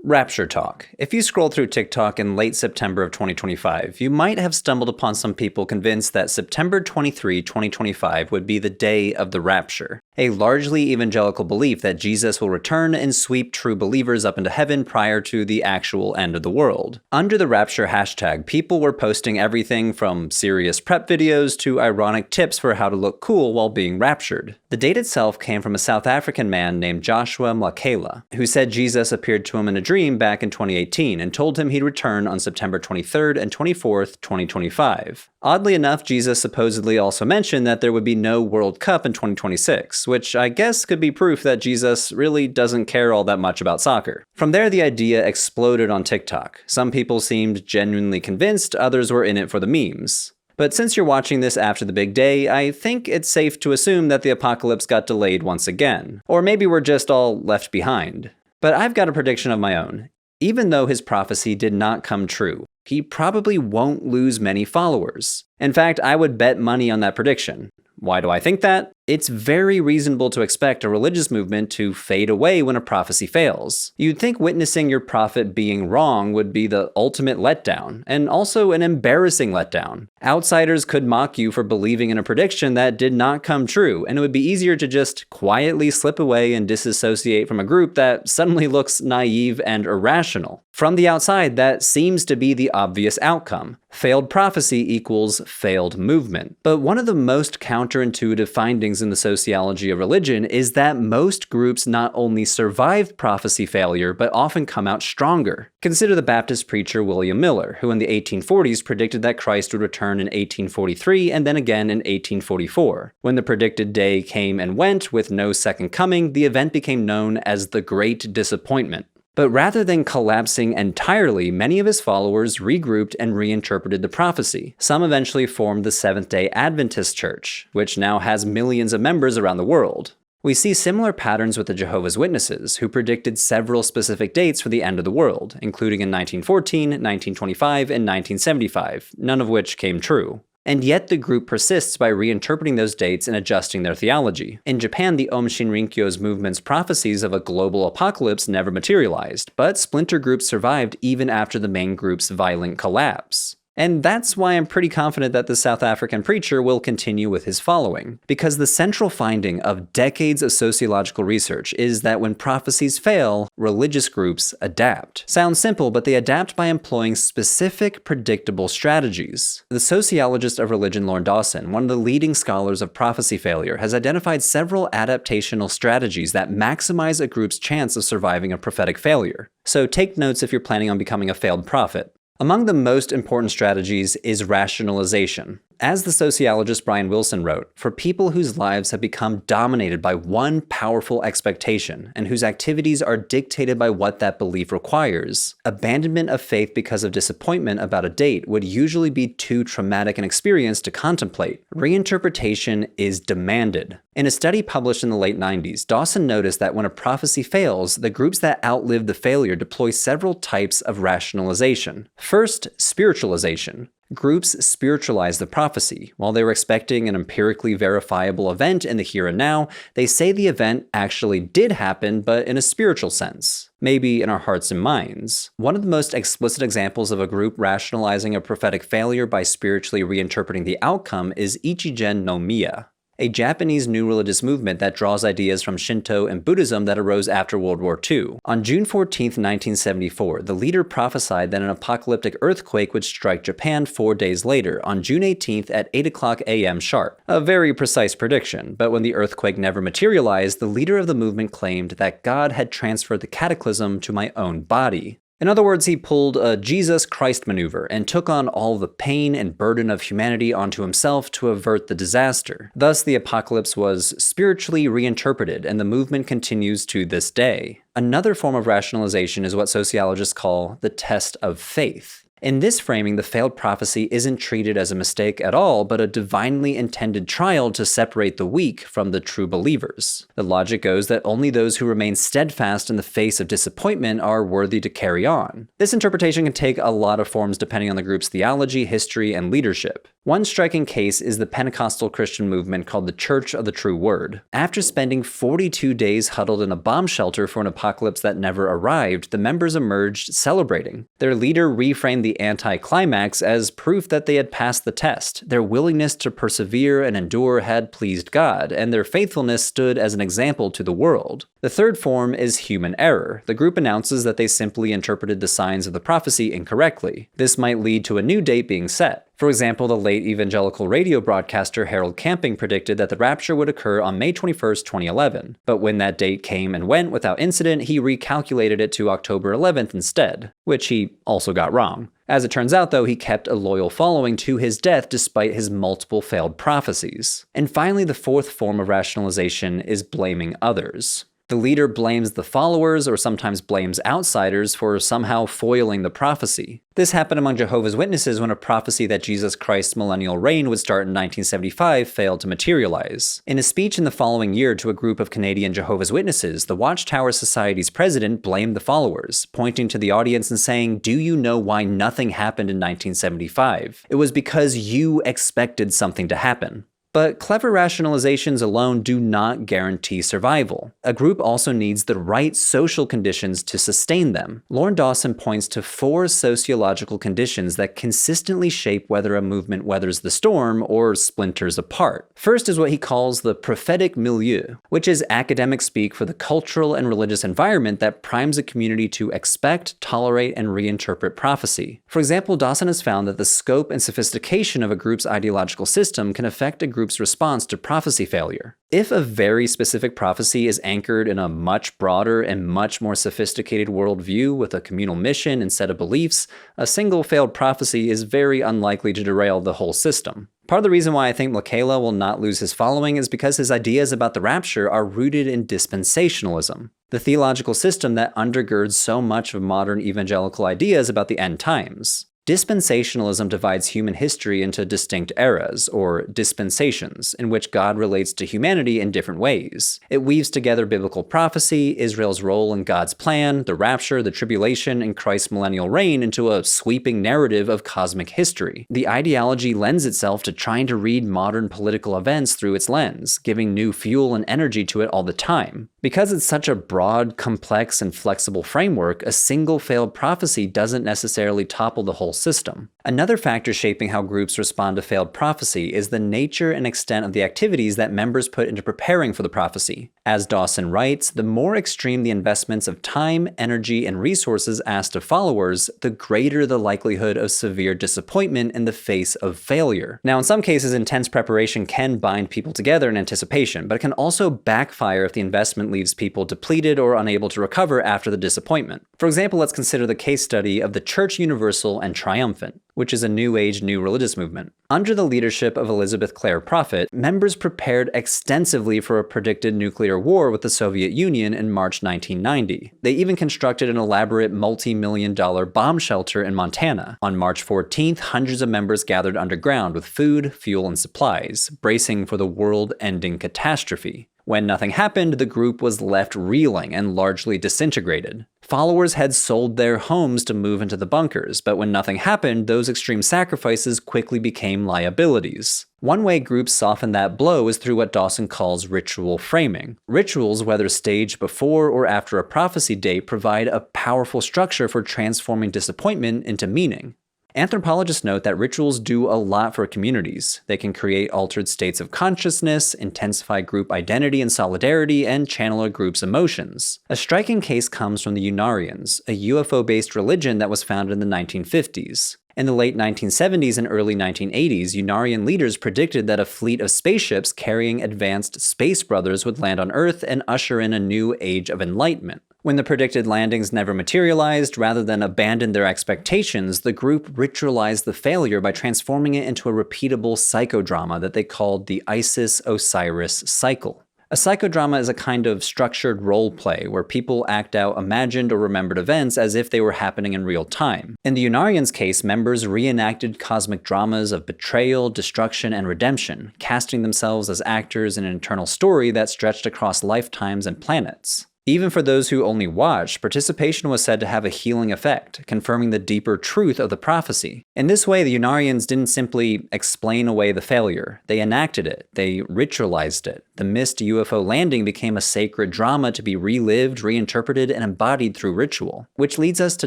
Rapture talk. If you scroll through TikTok in late September of 2025, you might have stumbled upon some people convinced that September 23, 2025 would be the day of the rapture, a largely evangelical belief that Jesus will return and sweep true believers up into heaven prior to the actual end of the world. Under the rapture hashtag, people were posting everything from serious prep videos to ironic tips for how to look cool while being raptured. The date itself came from a South African man named Joshua Mlakela, who said Jesus appeared to him in a dream back in 2018 and told him he'd return on September 23rd and 24th, 2025. Oddly enough, Jesus supposedly also mentioned that there would be no World Cup in 2026, which I guess could be proof that Jesus really doesn't care all that much about soccer. From there, the idea exploded on TikTok. Some people seemed genuinely convinced, others were in it for the memes. But since you're watching this after the big day, I think it's safe to assume that the apocalypse got delayed once again. Or maybe we're just all left behind. But I've got a prediction of my own. Even though his prophecy did not come true, he probably won't lose many followers. In fact, I would bet money on that prediction. Why do I think that? It's very reasonable to expect a religious movement to fade away when a prophecy fails. You'd think witnessing your prophet being wrong would be the ultimate letdown, and also an embarrassing letdown. Outsiders could mock you for believing in a prediction that did not come true, and it would be easier to just quietly slip away and disassociate from a group that suddenly looks naive and irrational. From the outside, that seems to be the obvious outcome. Failed prophecy equals failed movement. But one of the most counterintuitive findings in the sociology of religion is that most groups not only survive prophecy failure, but often come out stronger. Consider the Baptist preacher William Miller, who in the 1840s predicted that Christ would return in 1843 and then again in 1844. When the predicted day came and went with no second coming, the event became known as the Great Disappointment. But rather than collapsing entirely, many of his followers regrouped and reinterpreted the prophecy. Some eventually formed the Seventh-day Adventist Church, which now has millions of members around the world. We see similar patterns with the Jehovah's Witnesses, who predicted several specific dates for the end of the world, including in 1914, 1925, and 1975, none of which came true. And yet the group persists by reinterpreting those dates and adjusting their theology. In Japan, the Aum Shinrikyo's movement's prophecies of a global apocalypse never materialized, but splinter groups survived even after the main group's violent collapse. And that's why I'm pretty confident that the South African preacher will continue with his following. Because the central finding of decades of sociological research is that when prophecies fail, religious groups adapt. Sounds simple, but they adapt by employing specific, predictable strategies. The sociologist of religion Lorne Dawson, one of the leading scholars of prophecy failure, has identified several adaptational strategies that maximize a group's chance of surviving a prophetic failure. So take notes if you're planning on becoming a failed prophet. Among the most important strategies is rationalization. As the sociologist Brian Wilson wrote, for people whose lives have become dominated by one powerful expectation and whose activities are dictated by what that belief requires, abandonment of faith because of disappointment about a date would usually be too traumatic an experience to contemplate. Reinterpretation is demanded. In a study published in the late 90s, Dawson noticed that when a prophecy fails, the groups that outlive the failure deploy several types of rationalization. First, spiritualization. Groups spiritualize the prophecy. While they were expecting an empirically verifiable event in the here and now, they say the event actually did happen, but in a spiritual sense. Maybe in our hearts and minds. One of the most explicit examples of a group rationalizing a prophetic failure by spiritually reinterpreting the outcome is Ichigen no Miya, a Japanese new religious movement that draws ideas from Shinto and Buddhism that arose after World War II. On June 14, 1974, the leader prophesied that an apocalyptic earthquake would strike Japan 4 days later, on June 18th at 8 a.m. sharp. A very precise prediction, but when the earthquake never materialized, the leader of the movement claimed that God had transferred the cataclysm to my own body. In other words, he pulled a Jesus Christ maneuver and took on all the pain and burden of humanity onto himself to avert the disaster. Thus, the apocalypse was spiritually reinterpreted, and the movement continues to this day. Another form of rationalization is what sociologists call the test of faith. In this framing, the failed prophecy isn't treated as a mistake at all, but a divinely intended trial to separate the weak from the true believers. The logic goes that only those who remain steadfast in the face of disappointment are worthy to carry on. This interpretation can take a lot of forms depending on the group's theology, history, and leadership. One striking case is the Pentecostal Christian movement called the Church of the True Word. After spending 42 days huddled in a bomb shelter for an apocalypse that never arrived, the members emerged celebrating. Their leader reframed the anticlimax as proof that they had passed the test. Their willingness to persevere and endure had pleased God, and their faithfulness stood as an example to the world. The third form is human error. The group announces that they simply interpreted the signs of the prophecy incorrectly. This might lead to a new date being set. For example, the late evangelical radio broadcaster Harold Camping predicted that the rapture would occur on May 21, 2011. But when that date came and went without incident, he recalculated it to October 11th instead, which he also got wrong. As it turns out, though, he kept a loyal following to his death despite his multiple failed prophecies. And finally, the fourth form of rationalization is blaming others. The leader blames the followers or sometimes blames outsiders for somehow foiling the prophecy. This happened among Jehovah's Witnesses when a prophecy that Jesus Christ's millennial reign would start in 1975 failed to materialize. In a speech in the following year to a group of Canadian Jehovah's Witnesses, the Watchtower Society's president blamed the followers, pointing to the audience and saying, "Do you know why nothing happened in 1975? It was because you expected something to happen." But clever rationalizations alone do not guarantee survival. A group also needs the right social conditions to sustain them. Lauren Dawson points to 4 sociological conditions that consistently shape whether a movement weathers the storm or splinters apart. First is what he calls the prophetic milieu, which is academic speak for the cultural and religious environment that primes a community to expect, tolerate, and reinterpret prophecy. For example, Dawson has found that the scope and sophistication of a group's ideological system can affect a group's response to prophecy failure. If a very specific prophecy is anchored in a much broader and much more sophisticated worldview with a communal mission and set of beliefs, a single failed prophecy is very unlikely to derail the whole system. Part of the reason why I think Michaela will not lose his following is because his ideas about the rapture are rooted in dispensationalism, the theological system that undergirds so much of modern evangelical ideas about the end times. Dispensationalism divides human history into distinct eras, or dispensations, in which God relates to humanity in different ways. It weaves together biblical prophecy, Israel's role in God's plan, the rapture, the tribulation, and Christ's millennial reign into a sweeping narrative of cosmic history. The ideology lends itself to trying to read modern political events through its lens, giving new fuel and energy to it all the time. Because it's such a broad, complex, and flexible framework, a single failed prophecy doesn't necessarily topple the whole system. Another factor shaping how groups respond to failed prophecy is the nature and extent of the activities that members put into preparing for the prophecy. As Dawson writes, the more extreme the investments of time, energy, and resources asked of followers, the greater the likelihood of severe disappointment in the face of failure. Now, in some cases, intense preparation can bind people together in anticipation, but it can also backfire if the investment leaves people depleted or unable to recover after the disappointment. For example, let's consider the case study of the Church Universal and Triumphant, which is a New Age, new religious movement. Under the leadership of Elizabeth Clare Prophet, members prepared extensively for a predicted nuclear war with the Soviet Union in March 1990. They even constructed an elaborate multi-million-dollar bomb shelter in Montana. On March 14th, hundreds of members gathered underground with food, fuel, and supplies, bracing for the world-ending catastrophe. When nothing happened, the group was left reeling and largely disintegrated. Followers had sold their homes to move into the bunkers, but when nothing happened, those extreme sacrifices quickly became liabilities. One way groups soften that blow is through what Dawson calls ritual framing. Rituals, whether staged before or after a prophecy date, provide a powerful structure for transforming disappointment into meaning. Anthropologists note that rituals do a lot for communities. They can create altered states of consciousness, intensify group identity and solidarity, and channel a group's emotions. A striking case comes from the Unarians, a UFO-based religion that was founded in the 1950s. In the late 1970s and early 1980s, Unarian leaders predicted that a fleet of spaceships carrying advanced space brothers would land on Earth and usher in a new age of enlightenment. When the predicted landings never materialized, rather than abandon their expectations, the group ritualized the failure by transforming it into a repeatable psychodrama that they called the Isis-Osiris cycle. A psychodrama is a kind of structured role play where people act out imagined or remembered events as if they were happening in real time. In the Unarians' case, members reenacted cosmic dramas of betrayal, destruction, and redemption, casting themselves as actors in an internal story that stretched across lifetimes and planets. Even for those who only watched, participation was said to have a healing effect, confirming the deeper truth of the prophecy. In this way, the Unarians didn't simply explain away the failure. They enacted it. They ritualized it. The missed UFO landing became a sacred drama to be relived, reinterpreted, and embodied through ritual. Which leads us to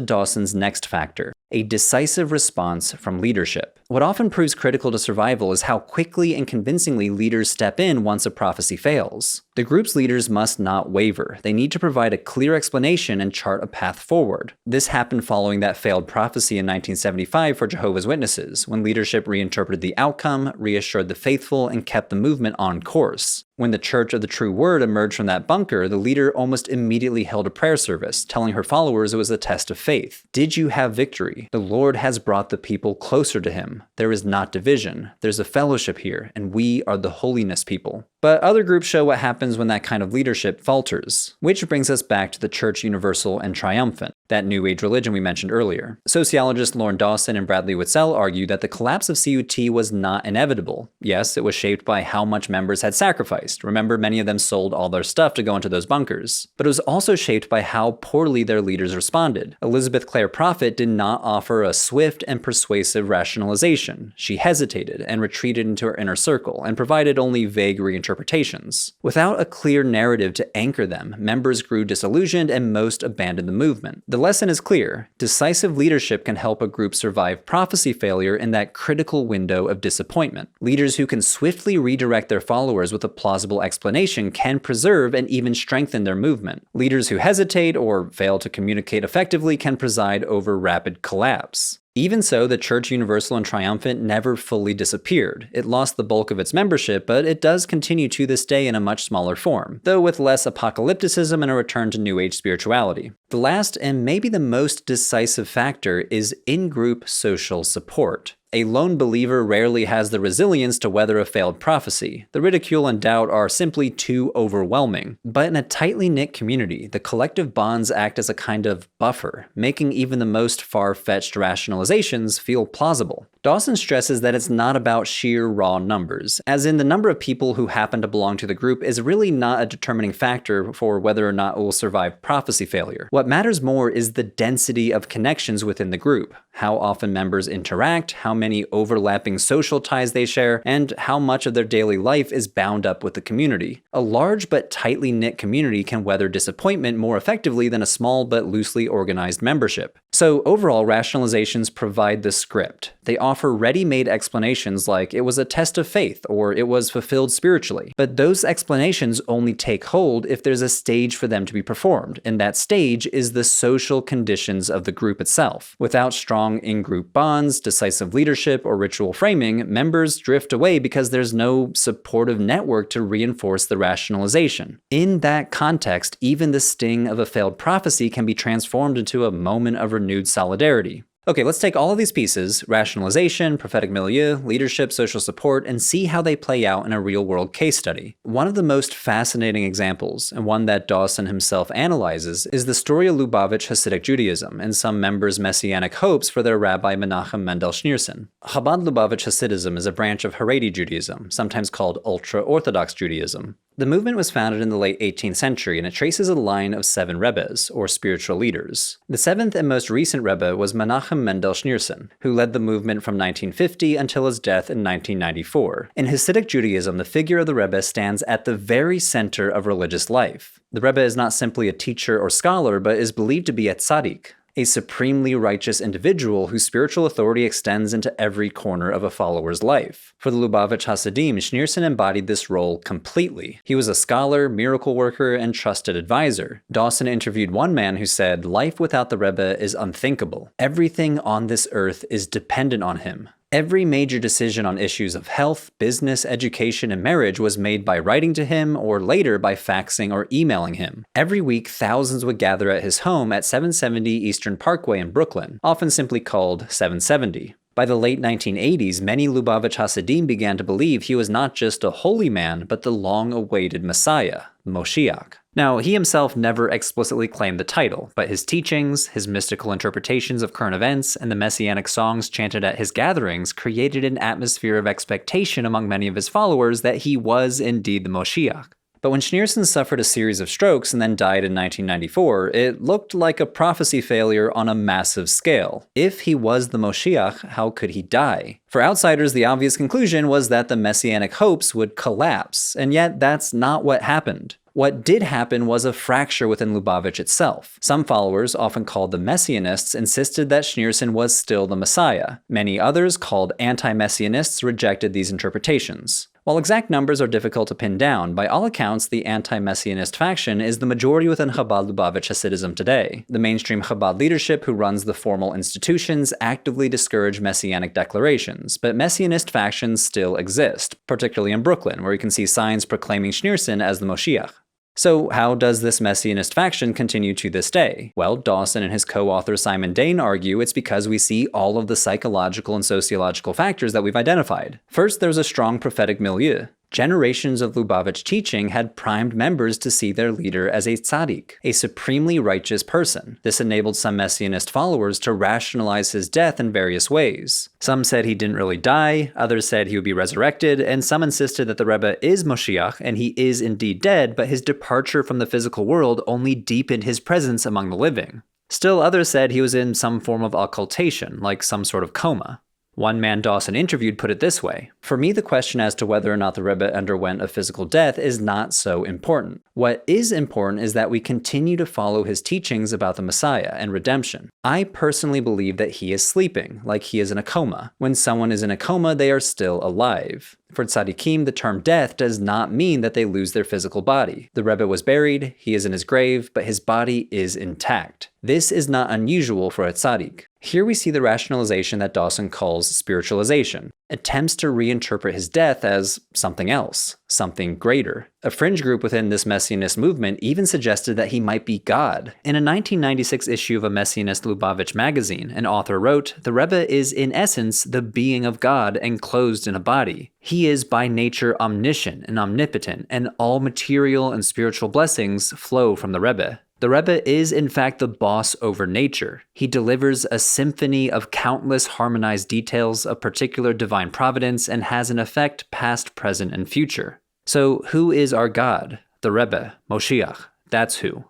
Dawson's next factor: a decisive response from leadership. What often proves critical to survival is how quickly and convincingly leaders step in once a prophecy fails. The group's leaders must not waver. They need to provide a clear explanation and chart a path forward. This happened following that failed prophecy in 1975 for Jehovah's Witnesses, when leadership reinterpreted the outcome, reassured the faithful, and kept the movement on course. When the Church of the True Word emerged from that bunker, the leader almost immediately held a prayer service, telling her followers it was a test of faith. Did you have victory? The Lord has brought the people closer to him. There is not division. There's a fellowship here, and we are the holiness people. But other groups show what happens when that kind of leadership falters. Which brings us back to the Church Universal and Triumphant, that New Age religion we mentioned earlier. Sociologists Lauren Dawson and Bradley Witzel argue that the collapse of CUT was not inevitable. Yes, it was shaped by how much members had sacrificed. Remember, many of them sold all their stuff to go into those bunkers. But it was also shaped by how poorly their leaders responded. Elizabeth Clare Prophet did not offer a swift and persuasive rationalization. She hesitated and retreated into her inner circle and provided only vague reinterpretations. Without a clear narrative to anchor them, members grew disillusioned and most abandoned the movement. The lesson is clear. Decisive leadership can help a group survive prophecy failure in that critical window of disappointment. Leaders who can swiftly redirect their followers with a plausible explanation can preserve and even strengthen their movement. Leaders who hesitate or fail to communicate effectively can preside over rapid collapse. Even so, the Church Universal and Triumphant never fully disappeared. It lost the bulk of its membership, but it does continue to this day in a much smaller form, though with less apocalypticism and a return to New Age spirituality. The last and maybe the most decisive factor is in-group social support. A lone believer rarely has the resilience to weather a failed prophecy. The ridicule and doubt are simply too overwhelming. But in a tightly knit community, the collective bonds act as a kind of buffer, making even the most far-fetched rationalizations feel plausible. Dawson stresses that it's not about sheer raw numbers, as in the number of people who happen to belong to the group is really not a determining factor for whether or not it will survive prophecy failure. What matters more is the density of connections within the group, how often members interact, how many overlapping social ties they share, and how much of their daily life is bound up with the community. A large but tightly knit community can weather disappointment more effectively than a small but loosely organized membership. So overall, rationalizations provide the script. They offer ready-made explanations like it was a test of faith or it was fulfilled spiritually. But those explanations only take hold if there's a stage for them to be performed, and that stage is the social conditions of the group itself. Without strong in-group bonds, decisive leadership, or ritual framing, members drift away because there's no supportive network to reinforce the rationalization. In that context, even the sting of a failed prophecy can be transformed into a moment of renewed solidarity. Okay, let's take all of these pieces, rationalization, prophetic milieu, leadership, social support, and see how they play out in a real-world case study. One of the most fascinating examples, and one that Dawson himself analyzes, is the story of Lubavitch Hasidic Judaism and some members' messianic hopes for their Rabbi Menachem Mendel Schneerson. Chabad Lubavitch Hasidism is a branch of Haredi Judaism, sometimes called Ultra-Orthodox Judaism. The movement was founded in the late 18th century, and it traces a line of 7 rebbes, or spiritual leaders. The 7th and most recent rebbe was Menachem Mendel Schneerson, who led the movement from 1950 until his death in 1994. In Hasidic Judaism, the figure of the rebbe stands at the very center of religious life. The rebbe is not simply a teacher or scholar, but is believed to be a tzaddik, a supremely righteous individual whose spiritual authority extends into every corner of a follower's life. For the Lubavitch Hasidim, Schneerson embodied this role completely. He was a scholar, miracle worker, and trusted advisor. Dawson interviewed one man who said, "Life without the Rebbe is unthinkable. Everything on this earth is dependent on him." Every major decision on issues of health, business, education, and marriage was made by writing to him or later by faxing or emailing him. Every week, thousands would gather at his home at 770 Eastern Parkway in Brooklyn, often simply called 770. By the late 1980s, many Lubavitch Hasidim began to believe he was not just a holy man, but the long-awaited Messiah, Moshiach. Now, he himself never explicitly claimed the title, but his teachings, his mystical interpretations of current events, and the messianic songs chanted at his gatherings created an atmosphere of expectation among many of his followers that he was indeed the Moshiach. But when Schneerson suffered a series of strokes and then died in 1994, it looked like a prophecy failure on a massive scale. If he was the Moshiach, how could he die? For outsiders, the obvious conclusion was that the messianic hopes would collapse, and yet that's not what happened. What did happen was a fracture within Lubavitch itself. Some followers, often called the Messianists, insisted that Schneerson was still the Messiah. Many others, called anti-Messianists, rejected these interpretations. While exact numbers are difficult to pin down, by all accounts, the anti-Messianist faction is the majority within Chabad Lubavitch Hasidism today. The mainstream Chabad leadership who runs the formal institutions actively discourage messianic declarations, but Messianist factions still exist, particularly in Brooklyn, where you can see signs proclaiming Schneerson as the Moshiach. So how does this Messianist faction continue to this day? Well, Dawson and his co-author Simon Dane argue it's because we see all of the psychological and sociological factors that we've identified. First, there's a strong prophetic milieu. Generations of Lubavitch teaching had primed members to see their leader as a tzaddik, a supremely righteous person. This enabled some Messianist followers to rationalize his death in various ways. Some said he didn't really die, others said he would be resurrected, and some insisted that the Rebbe is Moshiach and he is indeed dead, but his departure from the physical world only deepened his presence among the living. Still, others said he was in some form of occultation, like some sort of coma. One man Dawson interviewed put it this way: "For me, the question as to whether or not the Rebbe underwent a physical death is not so important. What is important is that we continue to follow his teachings about the Messiah and redemption. I personally believe that he is sleeping, like he is in a coma. When someone is in a coma, they are still alive. For tzaddikim, the term death does not mean that they lose their physical body. The Rebbe was buried, he is in his grave, but his body is intact. This is not unusual for a tzaddik." Here we see the rationalization that Dawson calls spiritualization, attempts to reinterpret his death as something else, something greater. A fringe group within this Messianist movement even suggested that he might be God. In a 1996 issue of a Messianist Lubavitch magazine, an author wrote, "The Rebbe is in essence the being of God enclosed in a body. He is by nature omniscient and omnipotent, and all material and spiritual blessings flow from the Rebbe. The Rebbe is in fact the boss over nature. He delivers a symphony of countless harmonized details of particular divine providence and has an effect past, present, and future. So who is our God? The Rebbe, Moshiach. That's who."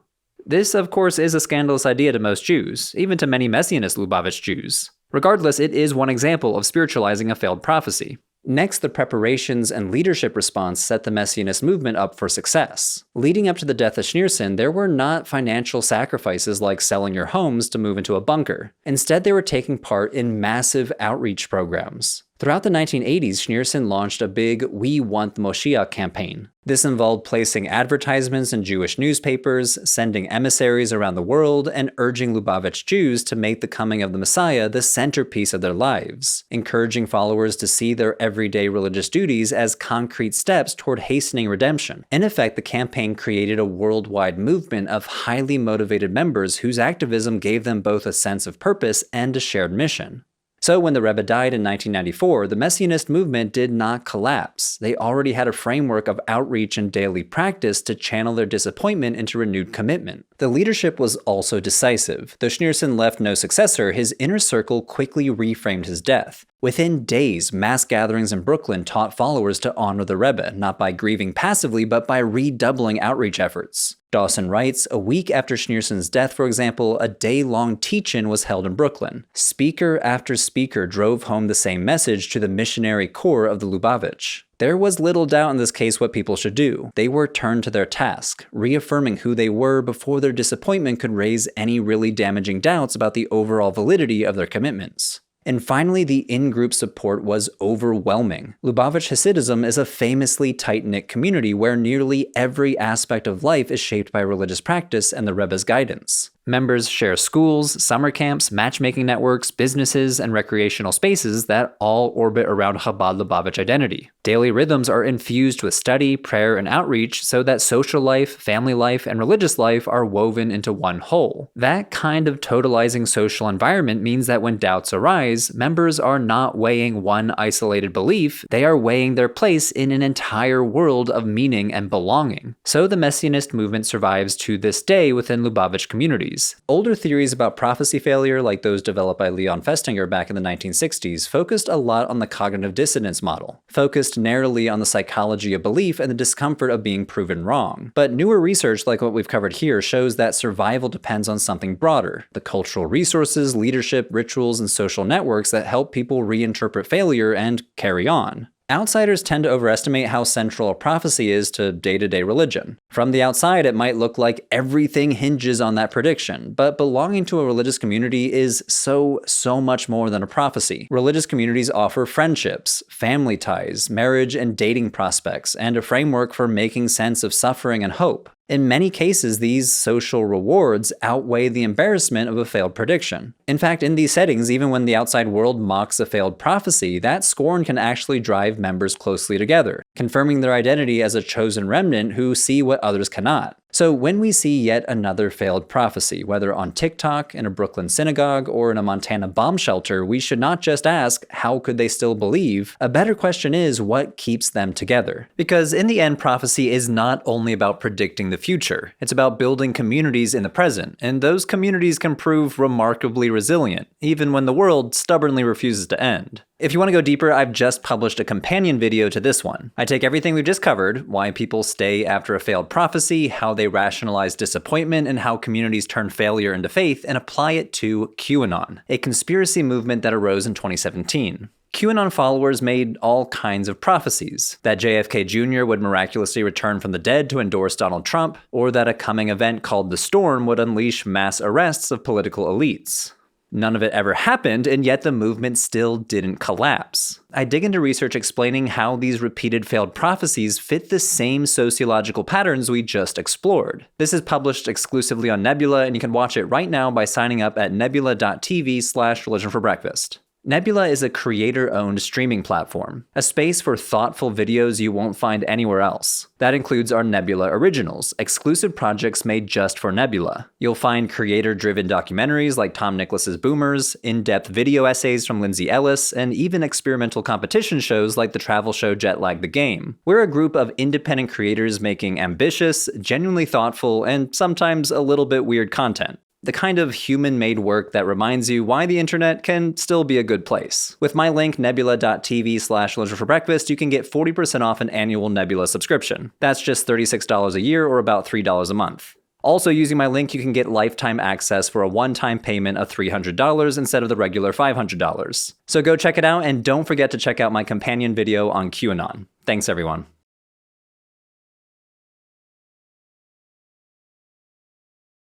This, of course, is a scandalous idea to most Jews, even to many Messianist Lubavitch Jews. Regardless, it is one example of spiritualizing a failed prophecy. Next, the preparations and leadership response set the Messianist movement up for success. Leading up to the death of Schneerson, there were not financial sacrifices like selling your homes to move into a bunker. Instead, they were taking part in massive outreach programs. Throughout the 1980s, Schneerson launched a big "We Want the Moshiach" campaign. This involved placing advertisements in Jewish newspapers, sending emissaries around the world, and urging Lubavitch Jews to make the coming of the Messiah the centerpiece of their lives, encouraging followers to see their everyday religious duties as concrete steps toward hastening redemption. In effect, the campaign created a worldwide movement of highly motivated members whose activism gave them both a sense of purpose and a shared mission. So when the Rebbe died in 1994, the Messianist movement did not collapse. They already had a framework of outreach and daily practice to channel their disappointment into renewed commitment. The leadership was also decisive. Though Schneerson left no successor, his inner circle quickly reframed his death. Within days, mass gatherings in Brooklyn taught followers to honor the Rebbe, not by grieving passively, but by redoubling outreach efforts. Dawson writes, "A week after Schneerson's death, for example, a day-long teach-in was held in Brooklyn. Speaker after speaker drove home the same message to the missionary core of the Lubavitch. There was little doubt in this case what people should do. They were turned to their task, reaffirming who they were before their disappointment could raise any really damaging doubts about the overall validity of their commitments." And finally, the in-group support was overwhelming. Lubavitch Hasidism is a famously tight-knit community where nearly every aspect of life is shaped by religious practice and the Rebbe's guidance. Members share schools, summer camps, matchmaking networks, businesses, and recreational spaces that all orbit around Chabad-Lubavitch identity. Daily rhythms are infused with study, prayer, and outreach so that social life, family life, and religious life are woven into one whole. That kind of totalizing social environment means that when doubts arise, members are not weighing one isolated belief, they are weighing their place in an entire world of meaning and belonging. So the Messianist movement survives to this day within Lubavitch communities. Older theories about prophecy failure, like those developed by Leon Festinger back in the 1960s, focused a lot on the cognitive dissonance model, focused narrowly on the psychology of belief and the discomfort of being proven wrong. But newer research, like what we've covered here, shows that survival depends on something broader: the cultural resources, leadership, rituals, and social networks that help people reinterpret failure and carry on. Outsiders tend to overestimate how central a prophecy is to day-to-day religion. From the outside, it might look like everything hinges on that prediction, but belonging to a religious community is so much more than a prophecy. Religious communities offer friendships, family ties, marriage and dating prospects, and a framework for making sense of suffering and hope. In many cases, these social rewards outweigh the embarrassment of a failed prediction. In fact, in these settings, even when the outside world mocks a failed prophecy, that scorn can actually drive members closely together, confirming their identity as a chosen remnant who see what others cannot. So when we see yet another failed prophecy, whether on TikTok, in a Brooklyn synagogue, or in a Montana bomb shelter, we should not just ask, how could they still believe? A better question is, what keeps them together? Because in the end, prophecy is not only about predicting the future, it's about building communities in the present, and those communities can prove remarkably resilient, even when the world stubbornly refuses to end. If you want to go deeper, I've just published a companion video to this one. I take everything we've just covered, why people stay after a failed prophecy, how they rationalize disappointment, and how communities turn failure into faith, and apply it to QAnon, a conspiracy movement that arose in 2017. QAnon followers made all kinds of prophecies: that JFK Jr. would miraculously return from the dead to endorse Donald Trump, or that a coming event called the Storm would unleash mass arrests of political elites. None of it ever happened, and yet the movement still didn't collapse. I dig into research explaining how these repeated failed prophecies fit the same sociological patterns we just explored. This is published exclusively on Nebula, and you can watch it right now by signing up at nebula.tv/religionforbreakfast. Nebula is a creator-owned streaming platform, a space for thoughtful videos you won't find anywhere else. That includes our Nebula Originals, exclusive projects made just for Nebula. You'll find creator-driven documentaries like Tom Nicholas's Boomers, in-depth video essays from Lindsay Ellis, and even experimental competition shows like the travel show Jetlag the Game. We're a group of independent creators making ambitious, genuinely thoughtful, and sometimes a little bit weird content. The kind of human-made work that reminds you why the internet can still be a good place. With my link, nebula.tv/religionforbreakfast, you can get 40% off an annual Nebula subscription. That's just $36 a year, or about $3 a month. Also, using my link, you can get lifetime access for a one-time payment of $300 instead of the regular $500. So go check it out, and don't forget to check out my companion video on QAnon. Thanks, everyone.